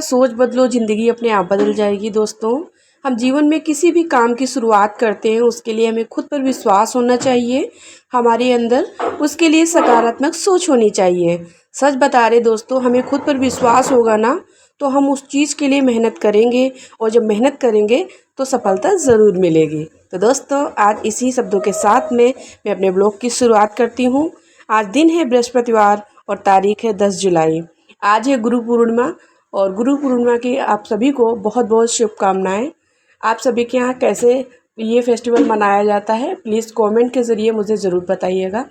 सोच बदलो, ज़िंदगी अपने आप बदल जाएगी। दोस्तों, हम जीवन में किसी भी काम की शुरुआत करते हैं, उसके लिए हमें खुद पर विश्वास होना चाहिए हमारे अंदर, उसके लिए सकारात्मक सोच होनी चाहिए। सच बता रहे दोस्तों, हमें खुद पर विश्वास होगा ना, तो हम उस चीज़ के लिए मेहनत करेंगे, और जब मेहनत करेंगे तो सफलता ज़रूर मिलेगी। तो दोस्तों, आज इसी शब्दों के साथ में मैं अपने ब्लॉग की शुरुआत करती हूँ। आज दिन है बृहस्पतिवार और तारीख है 10 जुलाई। आज है गुरु पूर्णिमा, और गुरु पूर्णिमा की आप सभी को बहुत बहुत शुभकामनाएं। आप सभी के यहाँ कैसे ये फेस्टिवल मनाया जाता है, प्लीज़ कमेंट के ज़रिए मुझे ज़रूर बताइएगा।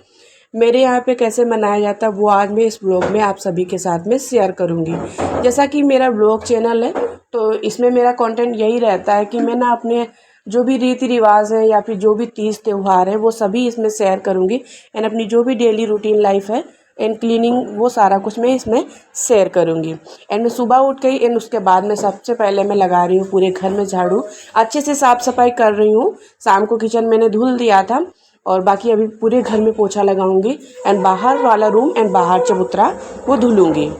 मेरे यहाँ पे कैसे मनाया जाता है वो आज मैं इस ब्लॉग में आप सभी के साथ में शेयर करूँगी। जैसा कि मेरा ब्लॉग चैनल है, तो इसमें मेरा कंटेंट यही रहता है कि मैं ना अपने जो भी रीति रिवाज है या फिर जो भी तीज त्यौहार है वो सभी इसमें शेयर करूँगी, एंड अपनी जो भी डेली रूटीन लाइफ है एंड क्लीनिंग, वो सारा कुछ मैं इसमें शेयर करूँगी। एंड मैं सुबह उठ गई एंड उसके बाद में सबसे पहले मैं लगा रही हूँ पूरे घर में झाड़ू, अच्छे से साफ़ सफाई कर रही हूँ। शाम को किचन मैंने धुल दिया था, और बाकी अभी पूरे घर में पोछा लगाऊंगी, एंड बाहर वाला रूम एंड बाहर चबूतरा वो धुलूंगी।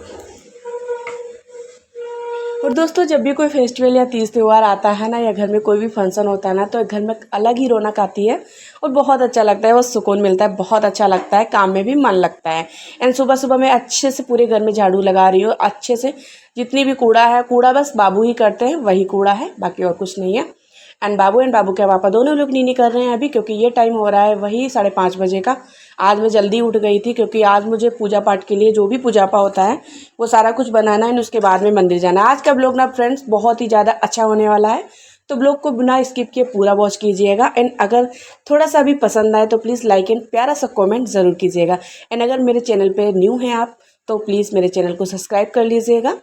और दोस्तों, जब भी कोई फेस्टिवल या तीज त्यौहार आता है ना, या घर में कोई भी फंक्शन होता है ना, तो घर में अलग ही रौनक आती है और बहुत अच्छा लगता है, वो सुकून मिलता है, बहुत अच्छा लगता है, काम में भी मन लगता है। एंड सुबह सुबह मैं अच्छे से पूरे घर में झाड़ू लगा रही हूँ अच्छे से। जितनी भी कूड़ा है, कूड़ा बस बाबू ही करते हैं, वही कूड़ा है, बाकी और कुछ नहीं है। एंड बाबू के पापा दोनों लोग नीनी कर रहे हैं अभी, क्योंकि ये टाइम हो रहा है वही 5:30 बजे का। आज मैं जल्दी उठ गई थी, क्योंकि आज मुझे पूजा पाठ के लिए जो भी पूजा पाठ होता है वो सारा कुछ बनाना है, उसके बाद में मंदिर जाना है। आज का ब्लॉग ना फ्रेंड्स बहुत ही ज़्यादा अच्छा होने वाला है, तो ब्लॉग को बिना स्किप किए पूरा वॉच कीजिएगा। एंड अगर थोड़ा सा भी पसंद आए तो प्लीज़ लाइक एंड प्यारा सा कमेंट ज़रूर कीजिएगा। एंड अगर मेरे चैनल पे न्यू हैं आप, तो प्लीज़ मेरे चैनल को सब्सक्राइब कर लीजिएगा।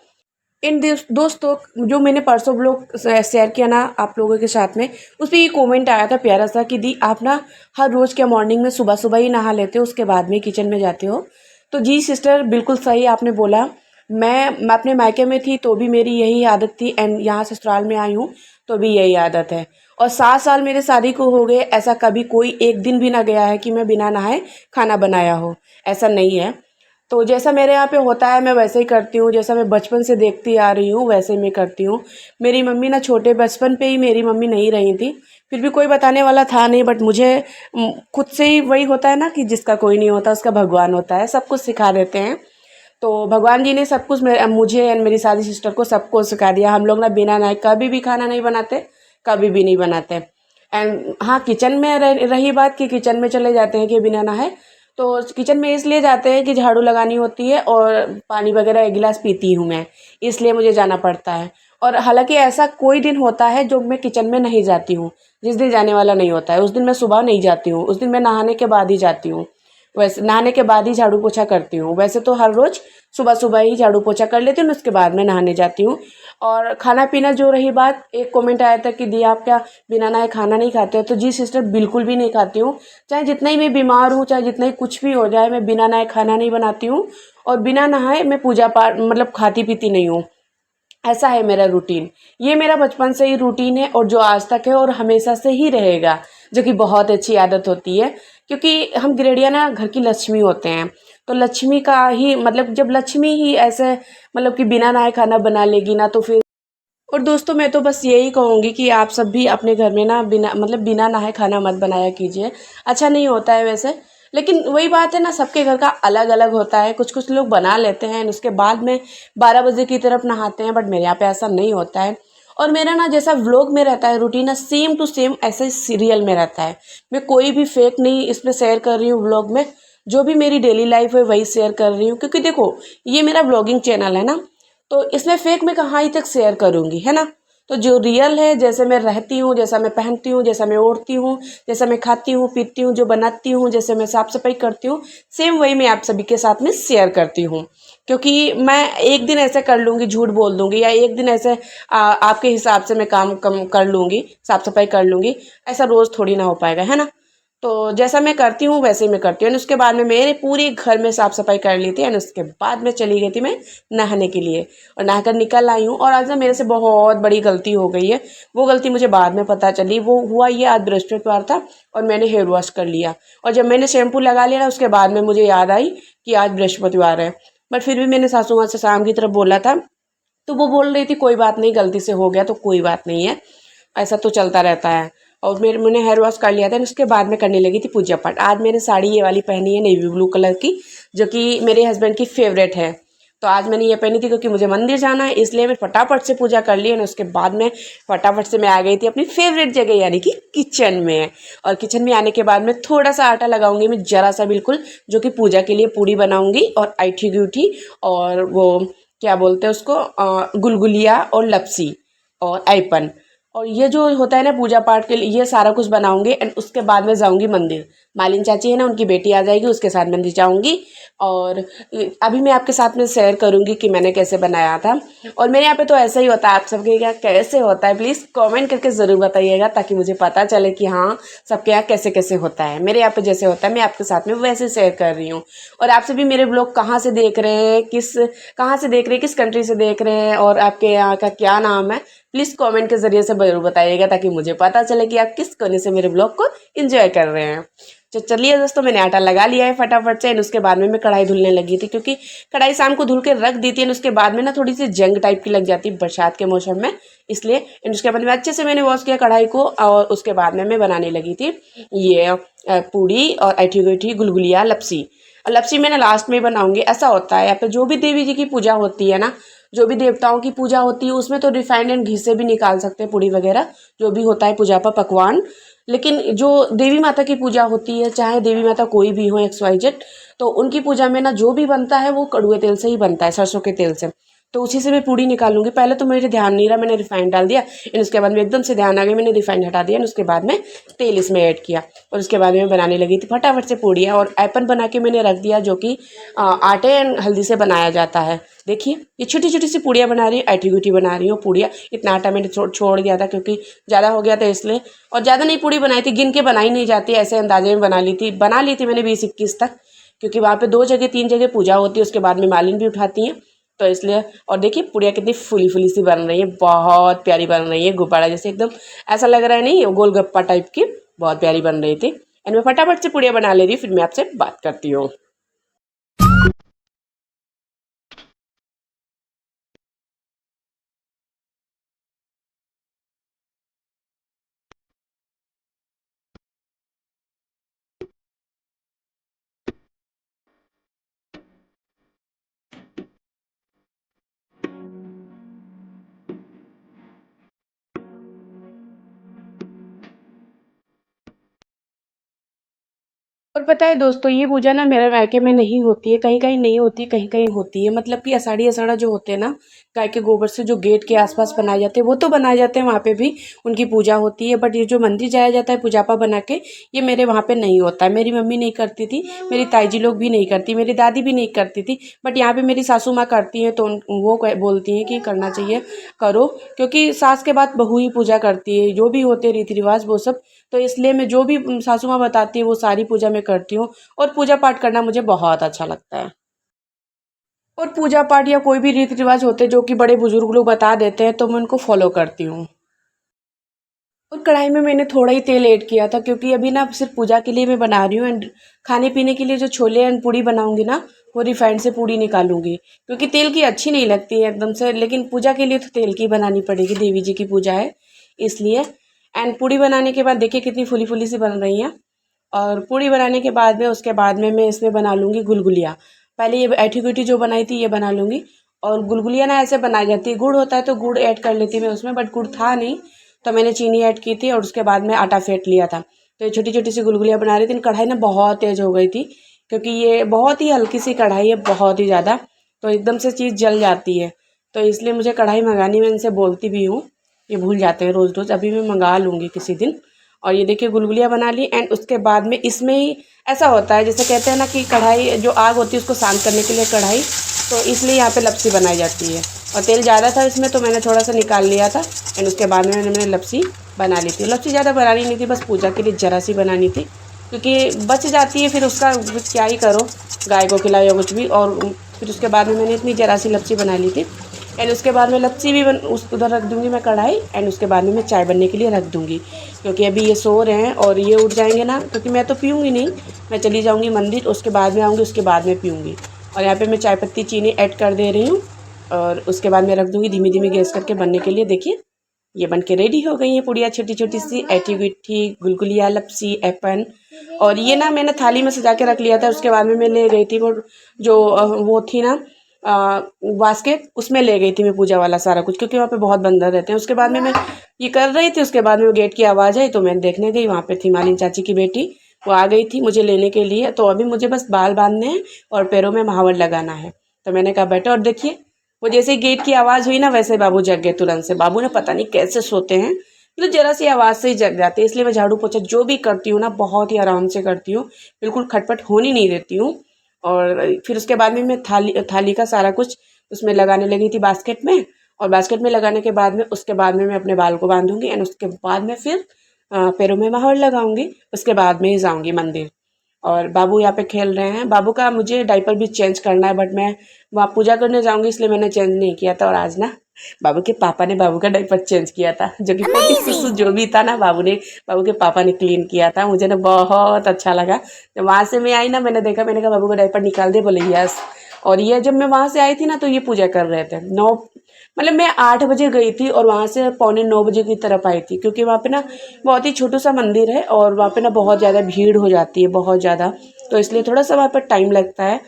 इन दोस्तों, जो मैंने परसों ब्लॉग शेयर किया ना आप लोगों के साथ में, उस पर ये कमेंट आया था प्यारा सा कि दी आप ना हर रोज़ क्या मॉर्निंग में सुबह सुबह ही नहा लेते हो, उसके बाद में किचन में जाते हो। तो जी सिस्टर, बिल्कुल सही आपने बोला। मैं अपने मायके में थी तो भी मेरी यही आदत थी, एंड यहाँ ससुराल में आई हूँ तो भी यही आदत है। और 7 साल मेरे शादी को हो गए, ऐसा कभी कोई एक दिन भी ना गया है कि मैं बिना नहाए खाना बनाया हो, ऐसा नहीं है। तो जैसा मेरे यहाँ पे होता है मैं वैसे ही करती हूँ, जैसा मैं बचपन से देखती आ रही हूँ वैसे ही मैं करती हूँ। मेरी मम्मी ना छोटे बचपन पे ही मेरी मम्मी नहीं रही थी, फिर भी कोई बताने वाला था नहीं, बट मुझे खुद से ही वही होता है ना कि जिसका कोई नहीं होता उसका भगवान होता है, सब कुछ सिखा देते हैं। तो भगवान जी ने सब कुछ मुझे एंड मेरी सारी सिस्टर को सबको सिखा दिया। हम लोग ना बिना नहाए कभी भी खाना नहीं बनाते, कभी भी नहीं बनाते। एंड हाँ, किचन में रही बात कि किचन में चले जाते हैं कि बिना नहाए, तो किचन में इसलिए जाते हैं कि झाड़ू लगानी होती है और पानी वगैरह 1 गिलास पीती हूँ मैं, इसलिए मुझे जाना पड़ता है। और हालांकि ऐसा कोई दिन होता है जो मैं किचन में नहीं जाती हूँ, जिस दिन जाने वाला नहीं होता है उस दिन मैं सुबह नहीं जाती हूँ, उस दिन मैं नहाने के बाद ही जाती हूँ। वैसे नहाने के बाद ही झाड़ू पोछा करती हूँ, वैसे तो हर रोज़ सुबह सुबह ही झाड़ू पोछा कर लेती हूँ, उसके बाद मैं नहाने जाती हूँ। और खाना पीना जो रही बात, एक कमेंट आया था कि दी आप क्या बिना नहाए खाना नहीं खाते हो, तो जी सिस्टर बिल्कुल भी नहीं खाती हूँ। चाहे जितना ही मैं बीमार हूँ, चाहे जितना ही कुछ भी हो जाए, मैं बिना नहाए खाना नहीं बनाती हूँ, और बिना नहाए मैं पूजा पाठ मतलब खाती पीती नहीं हूँ। ऐसा है मेरा रूटीन, ये मेरा बचपन से ही रूटीन है और जो आज तक है और हमेशा से ही रहेगा, जो कि बहुत अच्छी आदत होती है। क्योंकि हम गृहणियाँ ना घर की लक्ष्मी होते हैं, तो लक्ष्मी का ही मतलब जब लक्ष्मी ही ऐसे मतलब कि बिना नहाए खाना बना लेगी ना, तो फिर। और दोस्तों, मैं तो बस यही कहूँगी कि आप सब भी अपने घर में ना बिना नहाए खाना मत बनाया कीजिए, अच्छा नहीं होता है वैसे। लेकिन वही बात है ना, सबके घर का अलग अलग होता है, कुछ कुछ लोग बना लेते हैं उसके बाद में 12 बजे की तरफ नहाते हैं, बट मेरे यहाँ पे ऐसा नहीं होता है। और मेरा ना जैसा व्लॉग में रहता है रूटीन ना, सेम टू सेम ऐसे सीरियल में रहता है। मैं कोई भी फेक नहीं इसमें शेयर कर रही हूँ व्लॉग में, जो भी मेरी डेली लाइफ है वही शेयर कर रही हूँ, क्योंकि देखो ये मेरा व्लॉगिंग चैनल है ना, तो इसमें फेक में कहाँ ही तक शेयर करूँगी, है ना। तो जो रियल है, जैसे मैं रहती हूँ, जैसा मैं पहनती हूँ, जैसा मैं ओढ़ती हूँ, जैसा मैं खाती हूँ पीती हूँ, जो बनाती हूँ, जैसे मैं साफ़ सफाई करती हूँ, सेम वही मैं आप सभी के साथ में शेयर करती हूँ। क्योंकि मैं एक दिन ऐसे कर लूँगी, झूठ बोल दूँगी, या एक दिन ऐसे आपके हिसाब से मैं काम कम कर लूँगी, साफ़ सफाई कर लूँगी, ऐसा रोज़ थोड़ी ना हो पाएगा, है ना। तो जैसा मैं करती हूँ वैसे ही मैं करती हूँ। उसके बाद में मेरे पूरे घर में साफ़ सफाई कर ली थी, एंड उसके बाद में चली गई थी मैं नहाने के लिए, और नहाकर निकल आई हूँ। और आज ना मेरे से बहुत बड़ी गलती हो गई है, वो गलती मुझे बाद में पता चली। वो हुआ ये, आज बृहस्पतिवार था और मैंने हेयर वॉश कर लिया, और जब मैंने शैम्पू लगा लिया ना, उसके बाद में मुझे याद आई कि आज बृहस्पतिवार है। बट फिर भी मैंने सासू माँ से शाम की तरफ बोला था तो वो बोल रही थी कोई बात नहीं, गलती से हो गया तो कोई बात नहीं है, ऐसा तो चलता रहता है। और मैंने हेयर वॉश कर लिया था, उसके बाद में करने लगी थी पूजा पाठ। आज मैंने साड़ी ये वाली पहनी है नेवी ब्लू कलर की, जो कि मेरे हस्बैंड की फेवरेट है। तो आज मैंने ये पहनी थी क्योंकि मुझे मंदिर जाना है, इसलिए मैं फटाफट से पूजा कर ली। और उसके बाद में फटाफट से मैं आ गई थी अपनी फेवरेट जगह यानी कि किचन में। और किचन में आने के बाद में थोड़ा सा आटा लगाऊंगी मैं, ज़रा सा बिल्कुल, जो कि पूजा के लिए पूड़ी बनाऊंगी। और ऐठी गूठी और वो क्या बोलते हैं उसको, गुलगुलिया और लपसी और ऐपन, और ये जो होता है ना पूजा पाठ के लिए, ये सारा कुछ बनाऊंगी। एंड उसके बाद में जाऊंगी मंदिर। मालिन चाची है ना, उनकी बेटी आ जाएगी, उसके साथ मंदिर जाऊंगी। और अभी मैं आपके साथ में शेयर करूंगी कि मैंने कैसे बनाया था। और मेरे यहाँ पे तो ऐसा ही होता है, आप सबके यहाँ कैसे होता है प्लीज़ कमेंट करके ज़रूर बताइएगा, ताकि मुझे पता चले कि हाँ सबके यहाँ कैसे कैसे होता है। मेरे यहाँ पे जैसे होता है मैं आपके साथ में वैसे शेयर कर रही हूँ। और आपसे भी मेरे ब्लॉग कहाँ से देख रहे हैं, कहाँ से देख रहे हैं, किस कंट्री से देख रहे हैं, और आपके यहाँ का क्या नाम है, प्लीज़ कमेंट के ज़रिए से ज़रूर बताइएगा, ताकि मुझे पता चले कि आप किस कोने से मेरे ब्लॉग को एंजॉय कर रहे हैं। तो चलिए दोस्तों, मैंने आटा लगा लिया है फटाफट से। उसके बाद में मैं कढ़ाई धुलने लगी थी, क्योंकि कढ़ाई शाम को धुल के रख दी थी। उसके बाद में ना थोड़ी सी जंग टाइप की लग जाती बरसात के मौसम में, इसलिए उसके बाद में अच्छे से मैंने वॉश किया कढ़ाई को। और उसके बाद में मैं बनाने लगी थी ये पूड़ी और ऐठी गैठी गुलगुलिया लपसी। और लपसी मैंने लास्ट में बनाऊंगी। ऐसा होता है यहाँ पे जो भी देवी जी की पूजा होती है ना, जो भी देवताओं की पूजा होती है, उसमें तो रिफाइंड एंड घी से भी निकाल सकते हैं पूड़ी वगैरह, जो भी होता है पूजा पर पकवान। लेकिन जो देवी माता की पूजा होती है, चाहे देवी माता कोई भी हो XYZ, तो उनकी पूजा में ना जो भी बनता है वो कड़ुए तेल से ही बनता है, सरसों के तेल से। तो उसी से मैं पूड़ी निकालूंगी। पहले तो मेरे ध्यान नहीं रहा, मैंने रिफाइंड डाल दिया। उसके बाद में एकदम से ध्यान आ गया, मैंने रिफाइंड हटा दिया। उसके बाद में तेल इसमें ऐड किया। और उसके बाद में बनाने लगी थी फटाफट से पूड़ियाँ। और ऐपन बना के मैंने रख दिया, जो कि आटे एंड हल्दी से बनाया जाता है। देखिए ये छोटी छोटी सी पूड़ियाँ बना रही हूँ, ऐठी गूठी बना रही हूँ पूड़ियाँ। इतना आटा मैंने छोड़ दिया था क्योंकि ज़्यादा हो गया था इसलिए। और ज़्यादा नहीं पूड़ी बनाई थी, गिन के बनाई नहीं जाती, ऐसे अंदाजे में बना ली थी मैंने 20-21 तक, क्योंकि वहाँ पे 2 जगह 3 जगह पूजा होती है। उसके बाद में मालिन भी उठाती हैं, तो इसलिए। और देखिए पूड़ियाँ कितनी फुली फुली सी बन रही है, बहुत प्यारी बन रही है, गुब्बारा जैसे एकदम ऐसा लग रहा है, नहीं गोलगप्पा टाइप की, बहुत प्यारी बन रही थी। एंड मैं फटाफट से पूड़ियाँ बना ले रही हूँ, फिर मैं आपसे बात करती हूँ। और पता है दोस्तों, ये पूजा ना मेरे मायके में नहीं होती है, कहीं कहीं नहीं होती, कहीं कहीं होती है। मतलब कि आषाढ़ी आषाढ़ा जो होते हैं ना, गाय के गोबर से जो गेट के आसपास बनाए जाते हैं, वो तो बनाए जाते हैं, वहाँ पे भी उनकी पूजा होती है। बट ये जो मंदिर जाया जाता है पूजापा बना के, ये मेरे वहाँ पे नहीं होता है। मेरी मम्मी नहीं करती थी, मेरी ताई जी लोग भी नहीं करती, मेरी दादी भी नहीं करती थी। बट यहाँ पे मेरी सासू माँ करती हैं, तो वो बोलती हैं कि करना चाहिए, करो, क्योंकि सास के बाद बहू ही पूजा करती है, जो भी होते रीति रिवाज वो सब। तो इसलिए मैं जो भी सासू माँ बताती है वो सारी पूजा मैं करती हूँ। और पूजा पाठ करना मुझे बहुत अच्छा लगता है। और पूजा पाठ या कोई भी रीति रिवाज होते हैं जो कि बड़े बुजुर्ग लोग बता देते हैं, तो मैं उनको फॉलो करती हूँ। और कढ़ाई में मैंने थोड़ा ही तेल ऐड किया था, क्योंकि अभी ना सिर्फ पूजा के लिए मैं बना रही हूँ। एंड खाने पीने के लिए जो छोले एंड पूड़ी बनाऊंगी ना, वो रिफाइंड से पूड़ी निकालूंगी, क्योंकि तेल की अच्छी नहीं लगती है एकदम से। लेकिन पूजा के लिए तो तेल की बनानी पड़ेगी, देवी जी की पूजा है इसलिए। एंड पूड़ी बनाने के बाद देखिए कितनी फुली फुली सी बन रही है। और पूड़ी बनाने के बाद में, उसके बाद में मैं इसमें बना लूँगी गुलगुलिया। पहले ये ऐठी गूठी जो बनाई थी ये बना लूँगी। और गुलगुलिया ना ऐसे बनाई जाती है, गुड़ होता है तो गुड़ ऐड कर लेती मैं उसमें, बट गुड़ था नहीं तो मैंने चीनी ऐड की थी। और उसके बाद में आटा फेंट लिया था। तो ये छोटी छोटी सी गुलगुलिया बना रही थी। कढ़ाई ना बहुत तेज़ हो गई थी, क्योंकि ये बहुत ही हल्की सी कढ़ाई है, बहुत ही ज़्यादा, तो एकदम से चीज़ जल जाती है। तो इसलिए मुझे कढ़ाई मंगानी, मैं इनसे बोलती भी हूँ, ये भूल जाते हैं रोज़ रोज़। अभी मैं मंगा लूँगी किसी दिन। और ये देखिए गुलगुलिया बना ली। एंड उसके बाद में इसमें ही ऐसा होता है, जैसे कहते हैं ना कि कढ़ाई जो आग होती है उसको शांत करने के लिए कढ़ाई, तो इसलिए यहाँ पे लपसी बनाई जाती है। और तेल ज़्यादा था इसमें, तो मैंने थोड़ा सा निकाल लिया था। एंड उसके बाद में मैंने लपसी बना ली थी। लपसी ज़्यादा बनानी नहीं थी, बस पूजा के लिए ज़रा सी बनानी थी, क्योंकि बच जाती है, फिर उसका क्या ही करो, गाय को खिलाओ या कुछ भी। और फिर उसके बाद में मैंने इतनी ज़रा सी लपसी बना ली थी। एंड उसके बाद में लपसी भी उधर रख दूँगी मैं कढ़ाई। एंड उसके बाद में मैं चाय बनने के लिए रख दूँगी, क्योंकि अभी ये सो रहे हैं और ये उठ जाएंगे ना, क्योंकि मैं तो पीऊँगी नहीं, मैं चली जाऊँगी मंदिर, उसके बाद में आऊँगी, उसके बाद में पीऊँगी। और यहाँ पे मैं चाय पत्ती चीनी ऐड कर दे रही हूँ। और उसके बाद मैं रख दूँगी धीमी धीमी गैस करके बनने के लिए। देखिए ये बन के रेडी हो गई है पुड़िया, छोटी छोटी सी ऐठी गुट्ठी गुलगुलिया लपसी एपन। और ये ना मैंने थाली में सजा के रख लिया था। उसके बाद में मैं ले गई थी वो जो वो थी ना बास्केट, उसमें ले गई थी मैं पूजा वाला सारा कुछ, क्योंकि वहाँ पे बहुत बंदर रहते हैं। उसके बाद में मैं ये कर रही थी, उसके बाद में वो गेट की आवाज़ आई तो मैं देखने गई, वहाँ पे थी मालिन चाची की बेटी, वो आ गई थी मुझे लेने के लिए। तो अभी मुझे बस बाल बांधने हैं और पैरों में महावर लगाना है। तो मैंने कहा बेटा, और देखिए वो जैसे ही गेट की आवाज़ हुई ना वैसे बाबू जग गए तुरंत से। बाबू ने पता नहीं कैसे सोते हैं, मतलब जरा सी आवाज़ से ही जग जाते हैं। इसलिए मैं झाड़ू पोछा जो भी करती हूँ ना बहुत ही आराम से करती हूँ, बिल्कुल खटपट होने नहीं देती हूँ। और फिर उसके बाद में मैं थाली का सारा कुछ उसमें लगाने लगी थी बास्केट में। और बास्केट में लगाने के बाद में उसके बाद में मैं अपने बाल को बांधूंगी एंड उसके बाद में फिर पैरों में महावर लगाऊंगी। उसके बाद में ही जाऊंगी मंदिर। और बाबू यहाँ पे खेल रहे हैं। बाबू का मुझे डायपर भी चेंज करना है, बट मैं वहाँ पूजा करने जाऊंगी इसलिए मैंने चेंज नहीं किया था। और आज ना बाबू के पापा ने बाबू का डायपर चेंज किया था, जो कि पोटी सुसु जो भी था ना बाबू के पापा ने क्लीन किया था। मुझे ना बहुत अच्छा लगा। जब वहाँ से मैं आई ना मैंने देखा, मैंने कहा बाबू का डायपर निकाल दे, बोले यस। और ये जब मैं वहाँ से आई थी ना तो ये पूजा कर रहे थे। नौ मतलब मैं 8 बजे गई थी और वहाँ से 8:45 की तरफ आई थी, क्योंकि वहाँ पे ना बहुत ही छोटू सा मंदिर है और वहाँ पे ना बहुत ज़्यादा भीड़ हो जाती है, बहुत ज़्यादा। तो इसलिए थोड़ा सा वहाँ पर टाइम लगता है।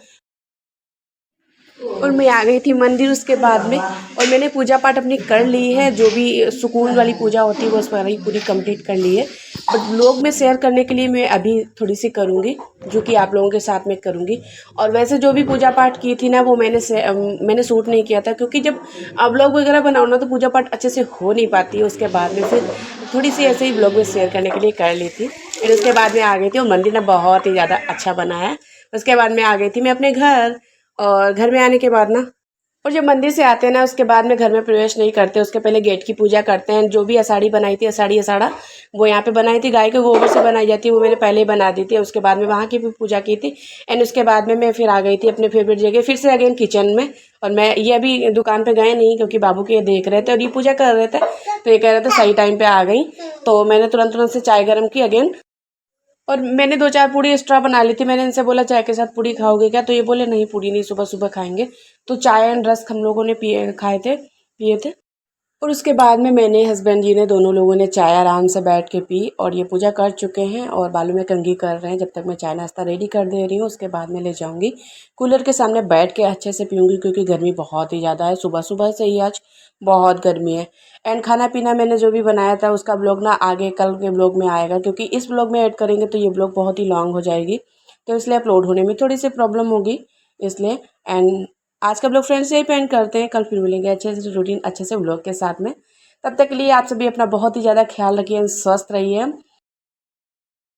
और मैं आ गई थी मंदिर उसके बाद में, और मैंने पूजा पाठ अपनी कर ली है। जो भी सुकून वाली पूजा होती है वो सारी पूरी कंप्लीट कर ली है। बट लोग में शेयर करने के लिए मैं अभी थोड़ी सी करूँगी, जो कि आप लोगों के साथ में करूँगी। और वैसे जो भी पूजा पाठ की थी ना वो मैंने शूट नहीं किया था, क्योंकि जब आप ब्लॉग वगैरह बनाओ ना तो पूजा पाठ अच्छे से हो नहीं पाती है। उसके बाद में फिर थोड़ी सी ऐसे ही ब्लॉग में शेयर करने के लिए कर ली थी। फिर उसके बाद में आ गई थी, और मंदिर ना बहुत ही ज़्यादा अच्छा बना है। उसके बाद में आ गई थी मैं अपने घर। और घर में आने के बाद ना, और जब मंदिर से आते हैं ना उसके बाद में घर में प्रवेश नहीं करते, उसके पहले गेट की पूजा करते हैं। जो भी अषाढ़ी बनाई थी, अषाढ़ा वो यहाँ पे बनाई थी, गाय के गोबर से बनाई जाती है, वो मैंने पहले ही बना दी थी। उसके बाद में वहाँ की भी पूजा की थी एंड उसके बाद में मैं फिर आ गई थी अपने फेवरेट जगह, फिर से अगेन किचन में। और मैं ये अभी दुकान पे गए नहीं, क्योंकि बाबू के ये देख रहे थे और ये पूजा कर रहे थे, तो ये कह रहे थे सही टाइम पे आ गई। तो मैंने तुरंत से चाय गर्म की अगेन। और मैंने 2-4 पूड़ी एक्स्ट्रा बना ली थी। मैंने इनसे बोला चाय के साथ पूड़ी खाओगे क्या, तो ये बोले नहीं पूड़ी नहीं, सुबह सुबह खाएंगे। तो चाय एंड रस्क हम लोगों ने पिए थे। और उसके बाद में मैंने हस्बैंड जी ने दोनों लोगों ने चाय आराम से बैठ के पी, और ये पूजा कर चुके हैं और बालों में कंघी कर रहे हैं। जब तक मैं चाय नाश्ता रेडी कर दे रही हूँ उसके बाद में ले जाऊँगी कूलर के सामने बैठ के अच्छे से पीऊँगी, क्योंकि गर्मी बहुत ही ज़्यादा है। सुबह सुबह से ही आज बहुत गर्मी है। एंड खाना पीना मैंने जो भी बनाया था उसका ब्लॉग ना आगे कल के ब्लॉग में आएगा, क्योंकि इस ब्लॉग में ऐड करेंगे तो ये ब्लॉग बहुत ही लॉन्ग हो जाएगी, तो इसलिए अपलोड होने में थोड़ी सी प्रॉब्लम होगी इसलिए। एंड आज का ब्लॉग फ्रेंड्स यही पे एंड करते हैं। कल फिर मिलेंगे अच्छे से रूटीन अच्छे से ब्लॉग के साथ में। तब तक के लिए आप सभी अपना बहुत ही ज़्यादा ख्याल रखिए, स्वस्थ रहिए।